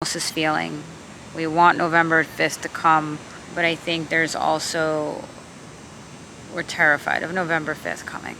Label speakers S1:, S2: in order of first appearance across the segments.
S1: else is feeling. We want November 5th to come, but I think there's also, we're terrified of November 5th coming.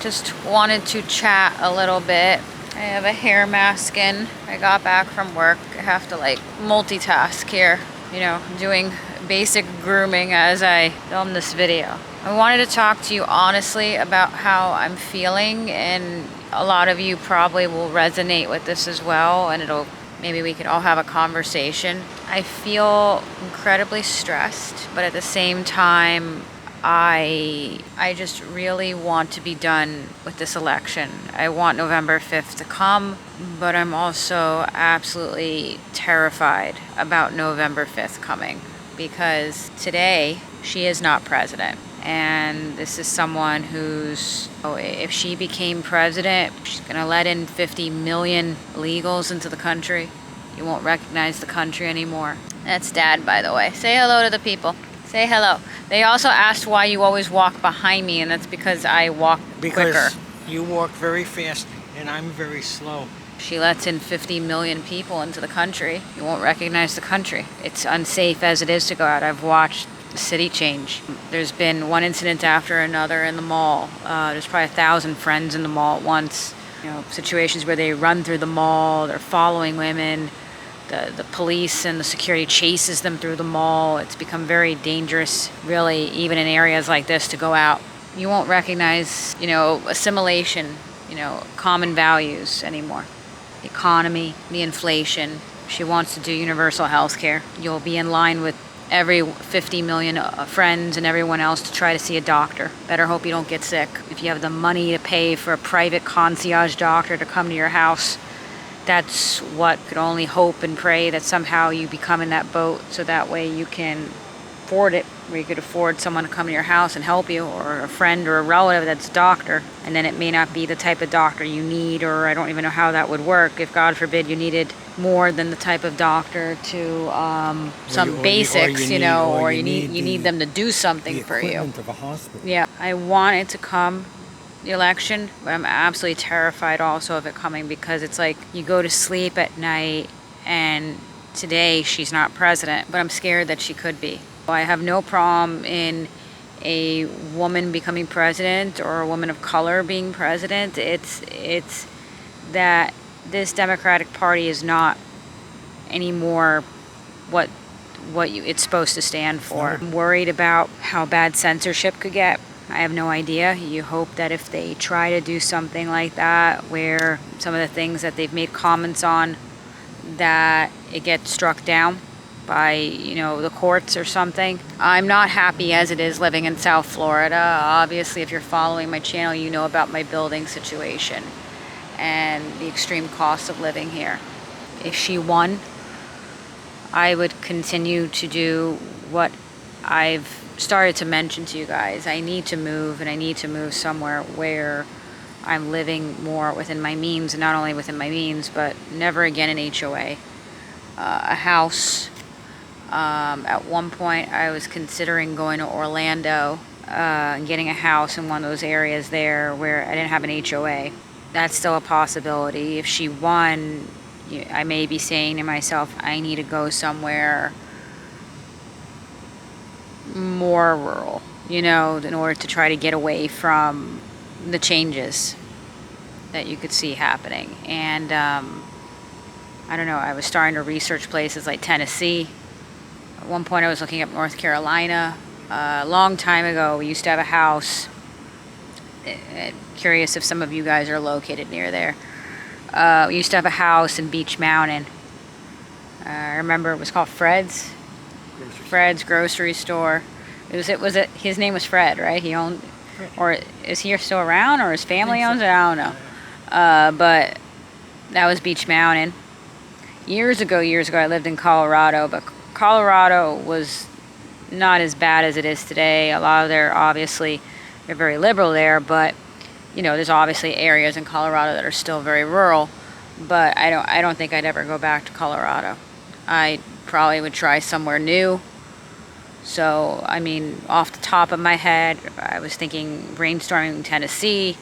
S1: Just wanted to chat a little bit. I have a hair mask in. I got back from work. I have to like multitask here, you know, doing basic grooming as I film this video. I wanted to talk to you honestly about how I'm feeling, and a lot of you probably will resonate with this as well, and maybe we could all have a conversation. I feel incredibly stressed, but at the same time, I just really want to be done with this election. I want November 5th to come, but I'm also absolutely terrified about November 5th coming, because today she is not president. And this is someone who's, if she became president, she's gonna let in 50 million illegals into the country. You won't recognize the country anymore. That's Dad, by the way. Say hello to the people. Say hello. They also asked why you always walk behind me, and that's because I walk quicker.
S2: Because you walk very fast and I'm very slow.
S1: She lets in 50 million people into the country. You won't recognize the country. It's unsafe as it is to go out. I've watched the city change. There's been one incident after another in the mall. There's probably 1,000 friends in the mall at once. You know, situations where they run through the mall, they're following women. The police and the security chases them through the mall. It's become very dangerous, really, even in areas like this, to go out. You won't recognize, you know, assimilation, you know, common values anymore. The economy, the inflation. She wants to do universal health care. You'll be in line with every 50 million friends and everyone else to try to see a doctor. Better hope you don't get sick. If you have the money to pay for a private concierge doctor to come to your house, that's what could only hope and pray that somehow you become in that boat, so that way you can afford it, where you could afford someone to come to your house and help you, or a friend or a relative that's a doctor. And then it may not be the type of doctor you need, or I don't even know how that would work if, God forbid, you needed more than the type of doctor to some basics, you need them to do something for you.
S2: Of a hospital.
S1: Yeah, I want it to come, the election, but I'm absolutely terrified also of it coming, because it's like you go to sleep at night and today she's not president, but I'm scared that she could be. I have no problem in a woman becoming president or a woman of color being president. It's that this Democratic Party is not anymore what it's supposed to stand for. I'm worried about how bad censorship could get. I have no idea. You hope that if they try to do something like that, where some of the things that they've made comments on, that it gets struck down by, you know, the courts or something. I'm not happy as it is living in South Florida. Obviously, if you're following my channel, you know about my building situation and the extreme cost of living here. If she won, I would continue to do what I've started to mention to you guys. I need to move, and I need to move somewhere where I'm living more within my means, and not only within my means, but never again an HOA. A house. At one point, I was considering going to Orlando and getting a house in one of those areas there where I didn't have an HOA. That's still a possibility. If she won, I may be saying to myself, I need to go somewhere more rural, you know, in order to try to get away from the changes that you could see happening. And I don't know, I was starting to research places like Tennessee. At one point I was looking up North Carolina. A long time ago, we used to have a house. Curious if some of you guys are located near there. We used to have a house in Beach Mountain. I remember it was called Fred's grocery store. His name was Fred, right? He owned, or is he still around, or his family owns it? I don't know. But that was Beach Mountain. Years ago, I lived in Colorado, but Colorado was not as bad as it is today. A lot of they're very liberal there, but you know, there's obviously areas in Colorado that are still very rural. But I don't think I'd ever go back to Colorado. I probably would try somewhere new. So, I mean, off the top of my head, I was thinking brainstorming Tennessee,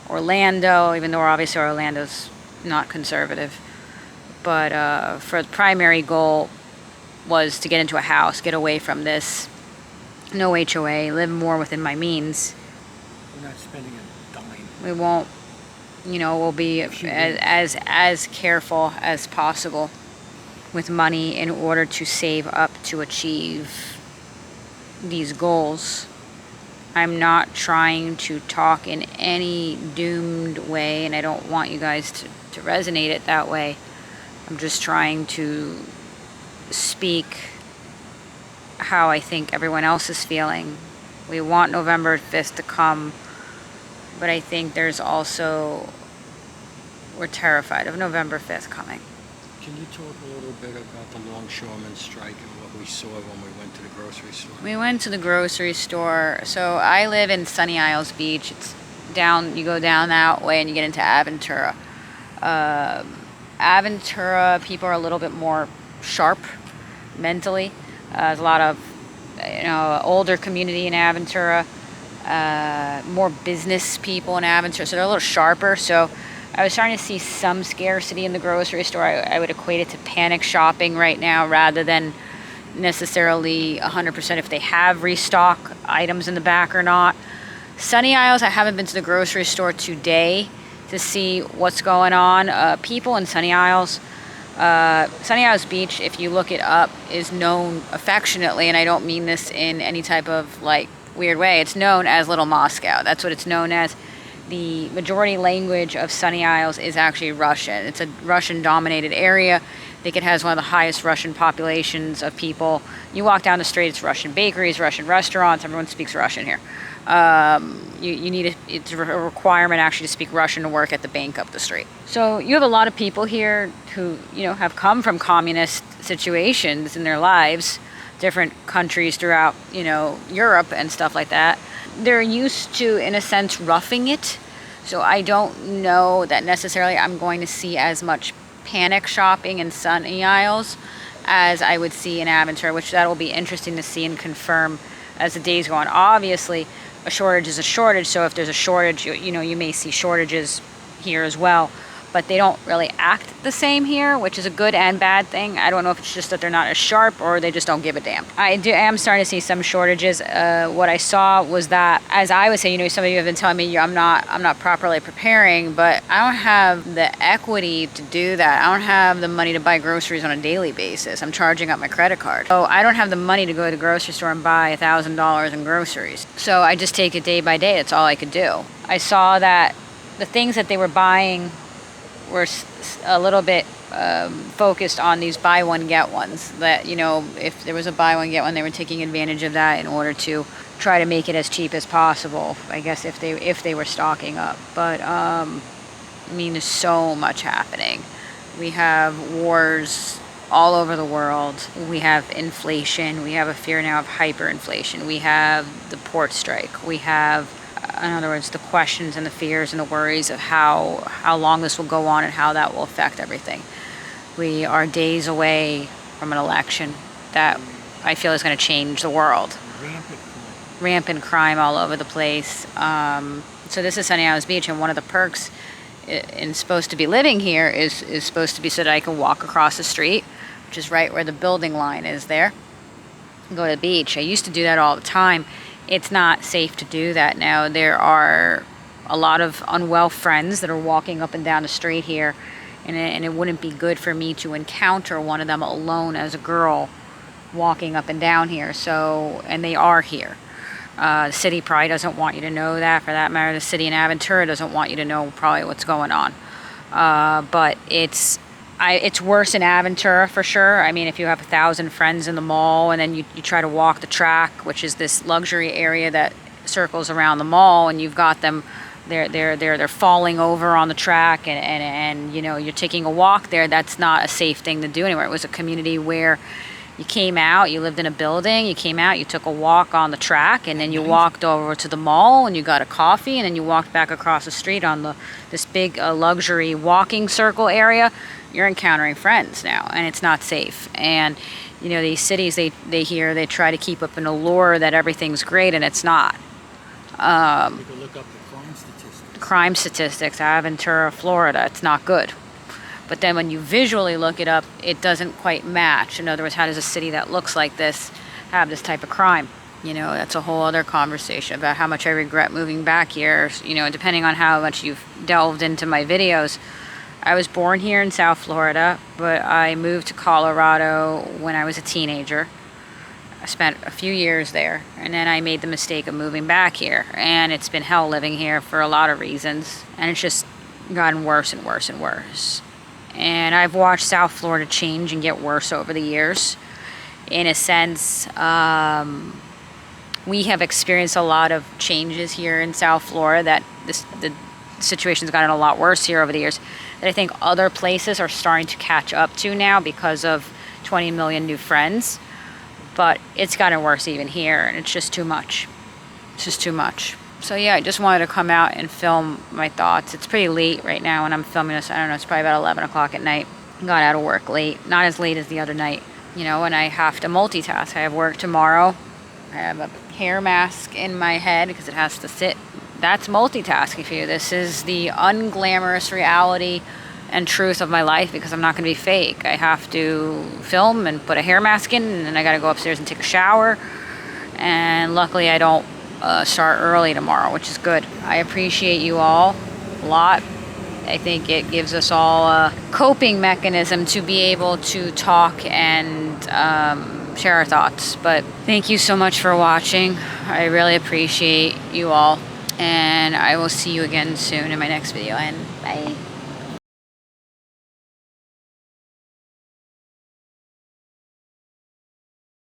S1: Orlando, even though obviously Orlando's not conservative. But for the primary goal was to get into a house, get away from this, no HOA, live more within my means.
S2: We're not spending a dime.
S1: We won't, we'll be as careful as possible with money in order to save up to achieve these goals. I'm not trying to talk in any doomed way, and I don't want you guys to resonate it that way. I'm just trying to speak how I think everyone else is feeling. We want November 5th to come, but I think there's also, we're terrified of November 5th coming.
S2: Can you talk a little bit about the longshoremen strike and what we saw when we went to the grocery store?
S1: We went to the grocery store. So I live in Sunny Isles Beach. It's down, you go down that way and you get into Aventura. Aventura, people are a little bit more sharp mentally. There's a lot of, older community in Aventura, more business people in Aventura, so they're a little sharper. So I was starting to see some scarcity in the grocery store. I would equate it to panic shopping right now rather than necessarily 100% if they have restock items in the back or not. Sunny Isles, I haven't been to the grocery store today to see what's going on. People in Sunny Isles Beach, if you look it up, is known affectionately, and I don't mean this in any type of weird way. It's known as Little Moscow. That's what it's known as. The majority language of Sunny Isles is actually Russian. It's a Russian-dominated area. I think it has one of the highest Russian populations of people. You walk down the street, it's Russian bakeries, Russian restaurants. Everyone speaks Russian here. It's a requirement actually to speak Russian to work at the bank up the street. So you have a lot of people here who, have come from communist situations in their lives, different countries throughout, Europe and stuff like that. They're used to, in a sense, roughing it. So I don't know that necessarily I'm going to see as much panic shopping in Sunny Isles as I would see in Aventura, which that will be interesting to see and confirm as the days go on. Obviously, a shortage is a shortage, so if there's a shortage, you may see shortages here as well. But they don't really act the same here, which is a good and bad thing. I don't know if it's just that they're not as sharp or they just don't give a damn. I am starting to see some shortages. What I saw was that, as I would say, some of you have been telling me I'm not properly preparing, but I don't have the equity to do that. I don't have the money to buy groceries on a daily basis. I'm charging up my credit card. So I don't have the money to go to the grocery store and buy $1,000 in groceries. So I just take it day by day. That's all I could do. I saw that the things that they were buying were a little bit focused on these buy one get ones, that if there was a buy one get one, they were taking advantage of that in order to try to make it as cheap as possible, I guess, if they were stocking up. But there's so much happening. We have wars all over the world. We have inflation. We have a fear now of hyperinflation. We have the port strike. We have, in other words, the questions and the fears and the worries of how long this will go on and how that will affect everything. We are days away from an election that I feel is going to change the world. Rampant crime all over the place. So this is Sunny Isles Beach, and one of the perks in supposed to be living here is supposed to be so that I can walk across the street, which is right where the building line is there, and go to the beach. I used to do that all the time. It's not safe to do that now. There are a lot of unwell friends that are walking up and down the street here, and it wouldn't be good for me to encounter one of them alone as a girl walking up and down here. So, and they are here. The city probably doesn't want you to know that. For that matter, the city in Aventura doesn't want you to know probably what's going on. But it's worse in Aventura for sure. I mean, if you have 1,000 friends in the mall and then you try to walk the track, which is this luxury area that circles around the mall, and you've got them, they're falling over on the track, and you're taking a walk there. That's not a safe thing to do anywhere. It was a community where you came out, you lived in a building, you came out, you took a walk on the track, and then you walked over to the mall and you got a coffee, and then you walked back across the street on this big luxury walking circle area. You're encountering friends now, and it's not safe. And these cities, they try to keep up an allure that everything's great, and it's not.
S2: You can look up the crime statistics.
S1: Crime statistics, Aventura, Florida, it's not good. But then when you visually look it up, it doesn't quite match. In other words, how does a city that looks like this have this type of crime? You know, that's a whole other conversation about how much I regret moving back here. You know, depending on how much you've delved into my videos. I was born here in South Florida, but I moved to Colorado when I was a teenager. I spent a few years there, and then I made the mistake of moving back here. And it's been hell living here for a lot of reasons. And it's just gotten worse and worse and worse. And I've watched South Florida change and get worse over the years. In a sense, we have experienced a lot of changes here in South Florida that the situation's gotten a lot worse here over the years that I think other places are starting to catch up to now because of 20 million new friends. But it's gotten worse even here, and it's just too much. It's just too much. So yeah, I just wanted to come out and film my thoughts. It's pretty late right now when I'm filming this. I don't know, it's probably about 11 o'clock at night. Got out of work late. Not as late as the other night. You know, and I have to multitask. I have work tomorrow. I have a hair mask in my head because it has to sit. That's multitasking for you. This is the unglamorous reality and truth of my life because I'm not going to be fake. I have to film and put a hair mask in, and then I got to go upstairs and take a shower. And luckily I don't start early tomorrow, which is good. I appreciate you all a lot. I think it gives us all a coping mechanism to be able to talk and share our thoughts. But thank you so much for watching. I really appreciate you all. And I will see you again soon in my next video. And bye.